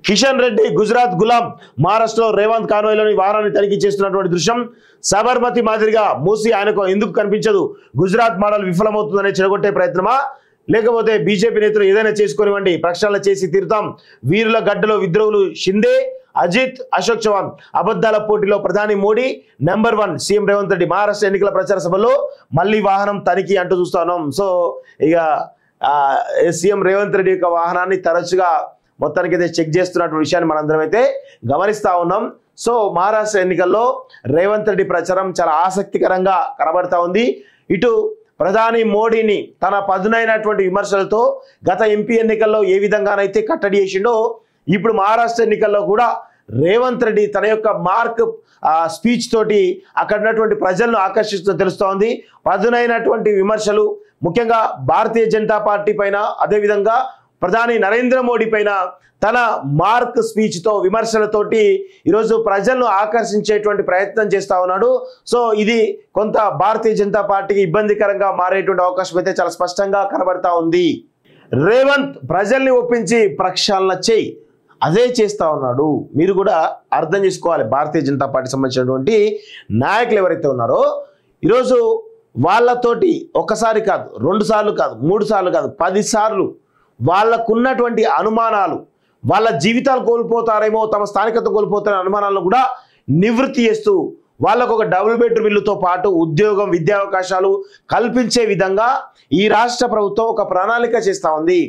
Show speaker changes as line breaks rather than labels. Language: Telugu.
కిషన్ రెడ్డి గుజరాత్ గులాం మహారాష్ట్రలో రేవంత్ కాన్వాయ్లోని వాహనాన్ని తనిఖీ చేస్తున్నటువంటి దృశ్యం సబర్మతి మాదిరిగా మూసి ఆయనకు ఎందుకు కనిపించదు? గుజరాత్ మోడల్ విఫలమవుతుందనే చెడగొట్టే ప్రయత్నమా, లేకపోతే బీజేపీ నేతలు ఏదైనా చేసుకునివ్వండి ప్రక్షాళన చేసి తీరుతాం, వీరుల గడ్డలో విద్రోహులు షిందే అజిత్ అశోక్ చవాన్ అబద్ధాల పోటీలో ప్రధాని మోడీ నెంబర్ 1 సీఎం రేవంత్ రెడ్డి మహారాష్ట్ర ఎన్నికల ప్రచార సభలో మళ్ళీ వాహనం తనిఖీ అంటూ చూస్తా ఉన్నాం. సో ఇక సీఎం రేవంత్ రెడ్డి యొక్క వాహనాన్ని తరచుగా మొత్తానికి అయితే చెక్ చేస్తున్నటువంటి విషయాన్ని మనందరం అయితే గమనిస్తా ఉన్నాం. సో మహారాష్ట్ర ఎన్నికల్లో రేవంత్ రెడ్డి ప్రచారం చాలా ఆసక్తికరంగా కనబడతా ఉంది. ఇటు ప్రధాని మోడీని తన పదునైనటువంటి విమర్శలతో గత ఎంపీ ఎన్నికల్లో ఏ విధంగానైతే కట్టడి చేసిండో ఇప్పుడు మహారాష్ట్ర ఎన్నికల్లో కూడా రేవంత్ రెడ్డి తన యొక్క మార్క్ స్పీచ్ తోటి అక్కడ ఉన్నటువంటి ప్రజలను ఆకర్షిస్తూ తెలుస్తూ ఉంది. పదునైనటువంటి విమర్శలు ముఖ్యంగా భారతీయ జనతా పార్టీ పైన, అదేవిధంగా ప్రధాని నరేంద్ర మోడీ పైన తన మార్క్ స్పీచ్తో విమర్శలతోటి ఈరోజు ప్రజలను ఆకర్షించేటువంటి ప్రయత్నం చేస్తూ ఉన్నాడు. సో ఇది కొంత భారతీయ జనతా పార్టీకి ఇబ్బందికరంగా మారేటువంటి అవకాశం అయితే చాలా స్పష్టంగా కనబడతా ఉంది. రేవంత్ ప్రజల్ని ఒప్పించి ప్రక్షాళన చేయి అదే చేస్తూ ఉన్నాడు. మీరు కూడా అర్థం చేసుకోవాలి, భారతీయ జనతా పార్టీకి సంబంధించినటువంటి నాయకులు ఎవరైతే ఉన్నారో ఈరోజు వాళ్ళతోటి ఒకసారి కాదు, 2 సార్లు కాదు, 3 సార్లు కాదు, 10 సార్లు వాళ్ళకున్నటువంటి అనుమానాలు, వాళ్ళ జీవితాలు కోల్పోతారేమో, తమ స్థానికత కోల్పోతారనే అనుమానాలను కూడా నివృత్తి చేస్తూ వాళ్ళకు ఒక డబుల్ బెడ్రూమ్ ఇల్లుతో పాటు ఉద్యోగం, విద్యావకాశాలు కల్పించే విధంగా ఈ రాష్ట్ర ప్రభుత్వం ఒక ప్రణాళిక చేస్తూ ఉంది.